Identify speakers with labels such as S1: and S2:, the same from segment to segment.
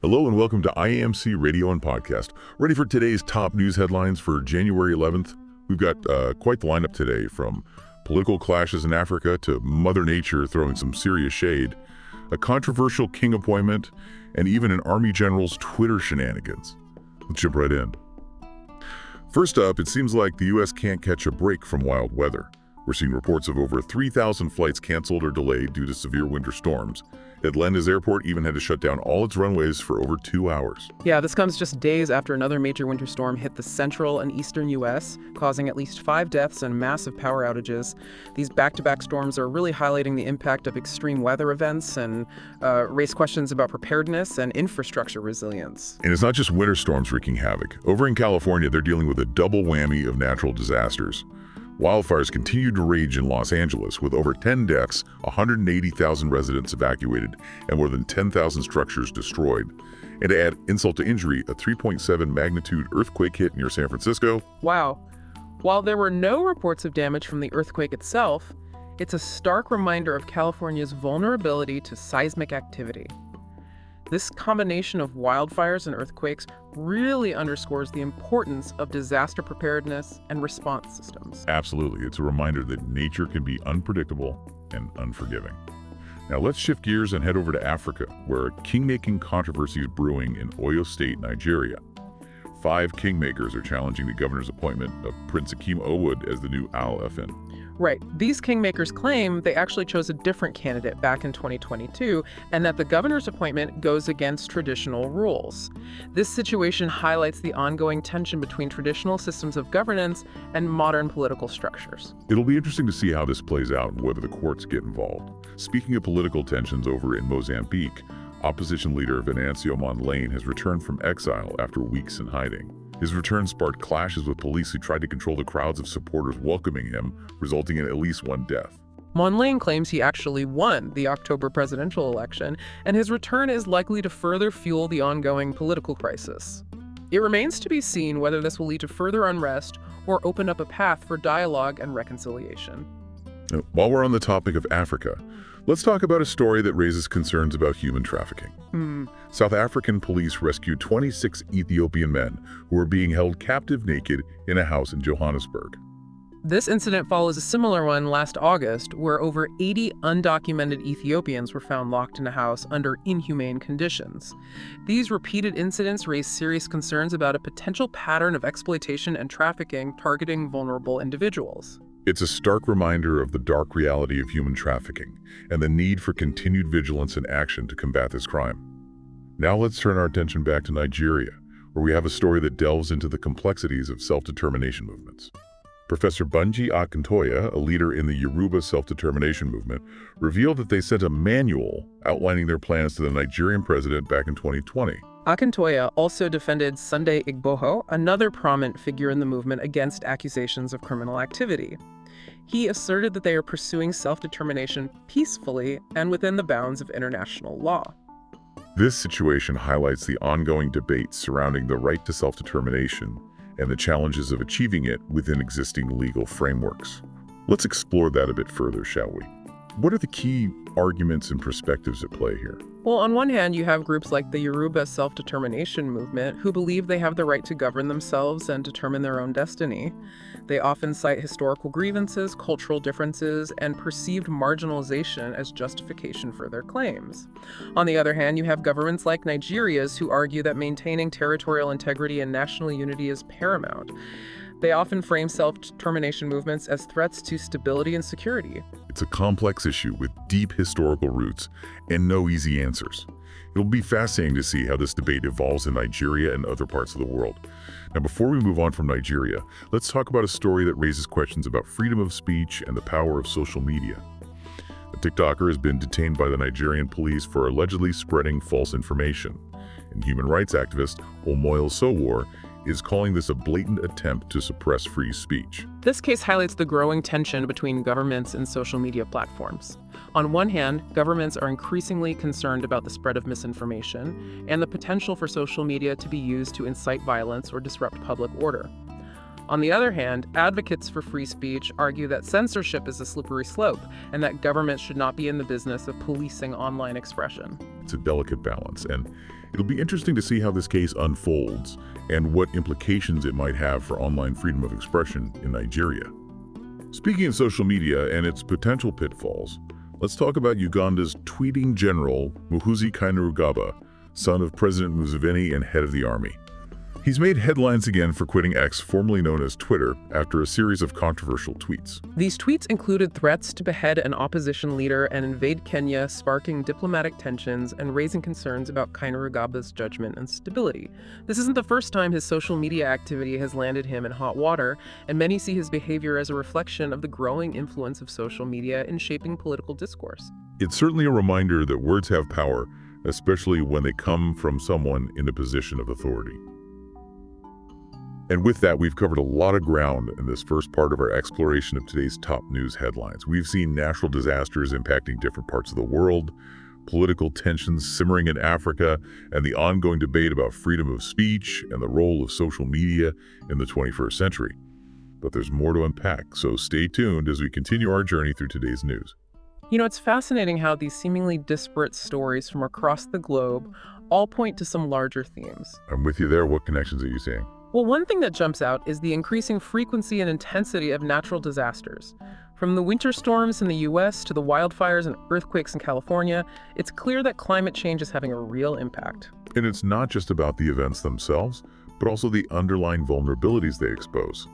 S1: Hello and welcome to IAMC Radio and Podcast. Ready for today's top news headlines for January 11th? We've got quite the lineup today, from political clashes in Africa to Mother Nature throwing some serious shade, a controversial king appointment, and even an army general's Twitter shenanigans. Let's jump right in. First up, it seems like the U.S. can't catch a break from wild weather. We're seeing reports of over 3,000 flights canceled or delayed due to severe winter storms. Atlanta's airport even had to shut down all its runways for over 2 hours.
S2: Yeah, this comes just days after another major winter storm hit the central and eastern U.S., causing at least 5 deaths and massive power outages. These back-to-back storms are really highlighting the impact of extreme weather events and raise questions about preparedness and infrastructure resilience.
S1: And it's not just winter storms wreaking havoc. Over in California, they're dealing with a double whammy of natural disasters. Wildfires continue to rage in Los Angeles, with over 10 deaths, 180,000 residents evacuated, and more than 10,000 structures destroyed. And to add insult to injury, a 3.7 magnitude earthquake hit near San Francisco.
S2: Wow. While there were no reports of damage from the earthquake itself, it's a stark reminder of California's vulnerability to seismic activity. This combination of wildfires and earthquakes really underscores the importance of disaster preparedness and response systems.
S1: Absolutely. It's a reminder that nature can be unpredictable and unforgiving. Now let's shift gears and head over to Africa, where a king-making controversy is brewing in Oyo State, Nigeria. 5 kingmakers are challenging the governor's appointment of Prince Akeem Owood as the new Al-Afin.
S2: Right. These kingmakers claim they actually chose a different candidate back in 2022, and that the governor's appointment goes against traditional rules. This situation highlights the ongoing tension between traditional systems of governance and modern political structures.
S1: It'll be interesting to see how this plays out and whether the courts get involved. Speaking of political tensions over in Mozambique, opposition leader Venancio Mondlane has returned from exile after weeks in hiding. His return sparked clashes with police who tried to control the crowds of supporters welcoming him, resulting in at least 1 death.
S2: Mondlane claims he actually won the October presidential election, and his return is likely to further fuel the ongoing political crisis. It remains to be seen whether this will lead to further unrest or open up a path for dialogue and reconciliation.
S1: Now, while we're on the topic of Africa, let's talk about a story that raises concerns about human trafficking. South African police rescued 26 Ethiopian men who were being held captive naked in a house in Johannesburg.
S2: This incident follows a similar one last August, where over 80 undocumented Ethiopians were found locked in a house under inhumane conditions. These repeated incidents raise serious concerns about a potential pattern of exploitation and trafficking targeting vulnerable individuals.
S1: It's a stark reminder of the dark reality of human trafficking and the need for continued vigilance and action to combat this crime. Now let's turn our attention back to Nigeria, where we have a story that delves into the complexities of self-determination movements. Professor Banji Akintoye, a leader in the Yoruba self-determination movement, revealed that they sent a manual outlining their plans to the Nigerian president back in 2020.
S2: Akintoye also defended Sunday Igboho, another prominent figure in the movement, against accusations of criminal activity. He asserted that they are pursuing self-determination peacefully and within the bounds of international law.
S1: This situation highlights the ongoing debate surrounding the right to self-determination and the challenges of achieving it within existing legal frameworks. Let's explore that a bit further, shall we? What are the key arguments and perspectives at play here?
S2: Well, on one hand, you have groups like the Yoruba self-determination movement who believe they have the right to govern themselves and determine their own destiny. They often cite historical grievances, cultural differences, and perceived marginalization as justification for their claims. On the other hand, you have governments like Nigeria's who argue that maintaining territorial integrity and national unity is paramount. They often frame self-determination movements as threats to stability and security.
S1: It's a complex issue with deep historical roots and no easy answers. It'll be fascinating to see how this debate evolves in Nigeria and other parts of the world. Now, before we move on from Nigeria, let's talk about a story that raises questions about freedom of speech and the power of social media. A TikToker has been detained by the Nigerian police for allegedly spreading false information. And human rights activist Omoyele Sowore is calling this a blatant attempt to suppress free speech.
S2: This case highlights the growing tension between governments and social media platforms. On one hand, governments are increasingly concerned about the spread of misinformation and the potential for social media to be used to incite violence or disrupt public order. On the other hand, advocates for free speech argue that censorship is a slippery slope and that governments should not be in the business of policing online expression.
S1: It's a delicate balance, and it'll be interesting to see how this case unfolds and what implications it might have for online freedom of expression in Nigeria. Speaking of social media and its potential pitfalls, let's talk about Uganda's tweeting general, Muhoozi Kainerugaba, son of President Museveni and head of the army. He's made headlines again for quitting X, formerly known as Twitter, after a series of controversial tweets.
S2: These tweets included threats to behead an opposition leader and invade Kenya, sparking diplomatic tensions and raising concerns about Kainerugaba's judgment and stability. This isn't the first time his social media activity has landed him in hot water, and many see his behavior as a reflection of the growing influence of social media in shaping political discourse.
S1: It's certainly a reminder that words have power, especially when they come from someone in a position of authority. And with that, we've covered a lot of ground in this first part of our exploration of today's top news headlines. We've seen natural disasters impacting different parts of the world, political tensions simmering in Africa, and the ongoing debate about freedom of speech and the role of social media in the 21st century. But there's more to unpack, so stay tuned as we continue our journey through today's news.
S2: You know, it's fascinating how these seemingly disparate stories from across the globe all point to some larger themes.
S1: I'm with you there. What connections are you seeing?
S2: Well, one thing that jumps out is the increasing frequency and intensity of natural disasters. From the winter storms in the U.S. to the wildfires and earthquakes in California, it's clear that climate change is having a real impact.
S1: And it's not just about the events themselves, but also the underlying vulnerabilities they expose.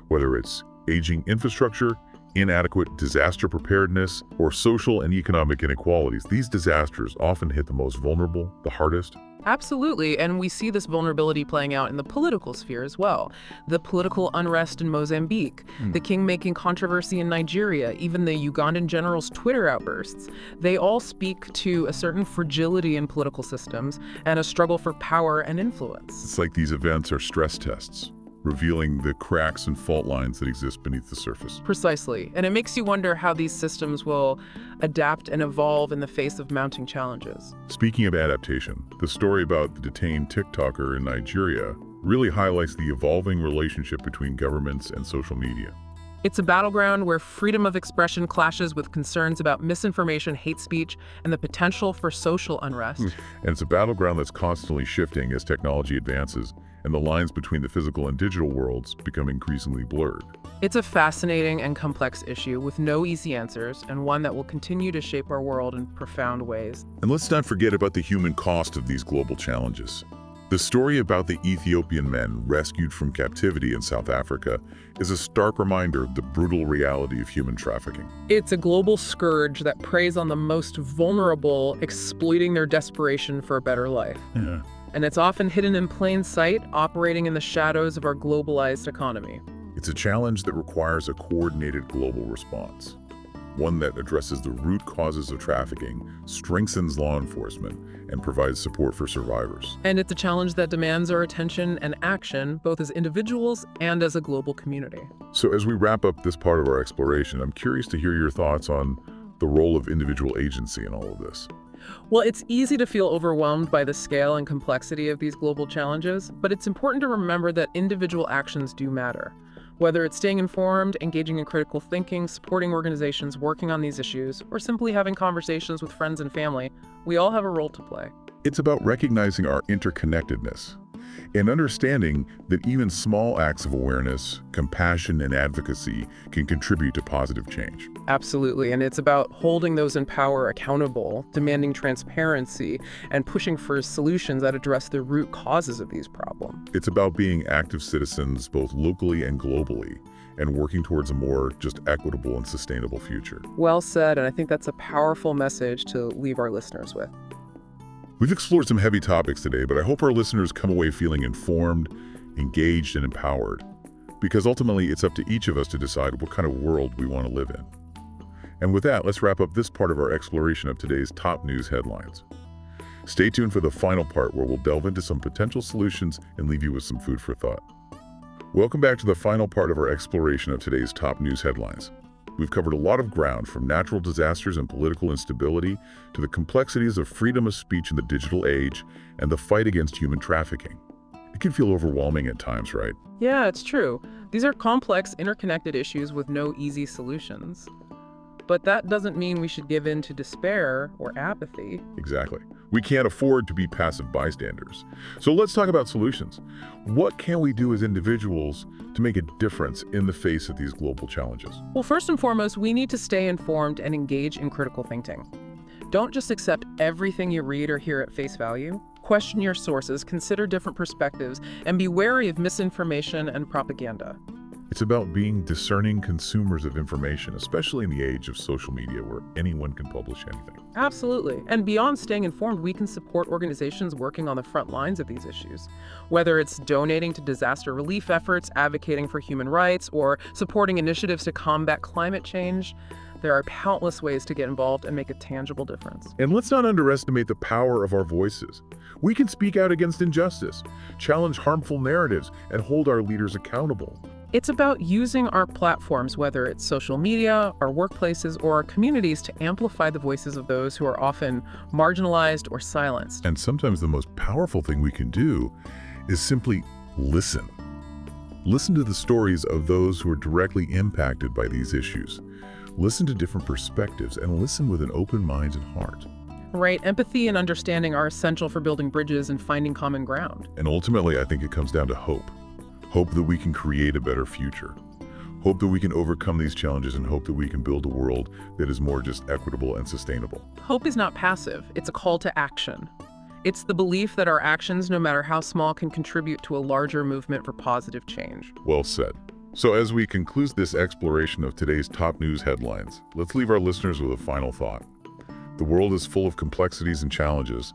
S1: Whether it's aging infrastructure, inadequate disaster preparedness, or social and economic inequalities, these disasters often hit the most vulnerable, the hardest.
S2: Absolutely, and we see this vulnerability playing out in the political sphere as well. The political unrest in Mozambique, the king-making controversy in Nigeria, even the Ugandan general's Twitter outbursts, they all speak to a certain fragility in political systems and a struggle for power and influence.
S1: It's like these events are stress tests, revealing the cracks and fault lines that exist beneath the surface.
S2: Precisely, and it makes you wonder how these systems will adapt and evolve in the face of mounting challenges.
S1: Speaking of adaptation, the story about the detained TikToker in Nigeria really highlights the evolving relationship between governments and social media.
S2: It's a battleground where freedom of expression clashes with concerns about misinformation, hate speech, and the potential for social unrest.
S1: And it's a battleground that's constantly shifting as technology advances and the lines between the physical and digital worlds become increasingly blurred.
S2: It's a fascinating and complex issue with no easy answers, and one that will continue to shape our world in profound ways.
S1: And let's not forget about the human cost of these global challenges. The story about the Ethiopian men rescued from captivity in South Africa is a stark reminder of the brutal reality of human trafficking.
S2: It's a global scourge that preys on the most vulnerable, exploiting their desperation for a better life.
S1: Yeah.
S2: And it's often hidden in plain sight, operating in the shadows of our globalized economy.
S1: It's a challenge that requires a coordinated global response, one that addresses the root causes of trafficking, strengthens law enforcement, and provides support for survivors.
S2: And it's a challenge that demands our attention and action, both as individuals and as a global community.
S1: So as we wrap up this part of our exploration, I'm curious to hear your thoughts on the role of individual agency in all of this.
S2: Well, it's easy to feel overwhelmed by the scale and complexity of these global challenges, but it's important to remember that individual actions do matter. Whether it's staying informed, engaging in critical thinking, supporting organizations working on these issues, or simply having conversations with friends and family, we all have a role to play.
S1: It's about recognizing our interconnectedness and understanding that even small acts of awareness, compassion, and advocacy can contribute to positive change.
S2: Absolutely, and it's about holding those in power accountable, demanding transparency, and pushing for solutions that address the root causes of these problems.
S1: It's about being active citizens both locally and globally, and working towards a more just equitable and sustainable future.
S2: Well said, and I think that's a powerful message to leave our listeners with.
S1: We've explored some heavy topics today, but I hope our listeners come away feeling informed, engaged, and empowered, because ultimately it's up to each of us to decide what kind of world we want to live in. And with that, let's wrap up this part of our exploration of today's top news headlines. Stay tuned for the final part where we'll delve into some potential solutions and leave you with some food for thought. Welcome back to the final part of our exploration of today's top news headlines. We've covered a lot of ground, from natural disasters and political instability to the complexities of freedom of speech in the digital age and the fight against human trafficking. can feel overwhelming at times, right?
S2: Yeah, it's true. These are complex, interconnected issues with no easy solutions. But that doesn't mean we should give in to despair or apathy.
S1: Exactly. We can't afford to be passive bystanders. So let's talk about solutions. What can we do as individuals to make a difference in the face of these global challenges?
S2: Well, first and foremost, we need to stay informed and engage in critical thinking. Don't just accept everything you read or hear at face value. Question your sources, consider different perspectives, and be wary of misinformation and propaganda.
S1: It's about being discerning consumers of information, especially in the age of social media where anyone can publish anything.
S2: Absolutely. And beyond staying informed, we can support organizations working on the front lines of these issues. Whether it's donating to disaster relief efforts, advocating for human rights, or supporting initiatives to combat climate change, there are countless ways to get involved and make a tangible difference.
S1: And let's not underestimate the power of our voices. We can speak out against injustice, challenge harmful narratives, and hold our leaders accountable.
S2: It's about using our platforms, whether it's social media, our workplaces, or our communities, to amplify the voices of those who are often marginalized or silenced.
S1: And sometimes the most powerful thing we can do is simply listen. Listen to the stories of those who are directly impacted by these issues. Listen to different perspectives and listen with an open mind and heart.
S2: Right, empathy and understanding are essential for building bridges and finding common ground.
S1: And ultimately, I think it comes down to hope. Hope that we can create a better future. Hope that we can overcome these challenges, and hope that we can build a world that is more just equitable and sustainable.
S2: Hope is not passive, it's a call to action. It's the belief that our actions, no matter how small, can contribute to a larger movement for positive change.
S1: Well said. So as we conclude this exploration of today's top news headlines, let's leave our listeners with a final thought. The world is full of complexities and challenges,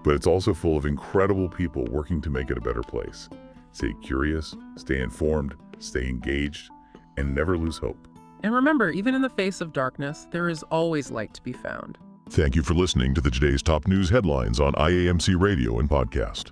S1: but it's also full of incredible people working to make it a better place. Stay curious, stay informed, stay engaged, and never lose hope.
S2: And remember, even in the face of darkness, there is always light to be found.
S1: Thank you for listening to today's top news headlines on IAMC Radio and Podcast.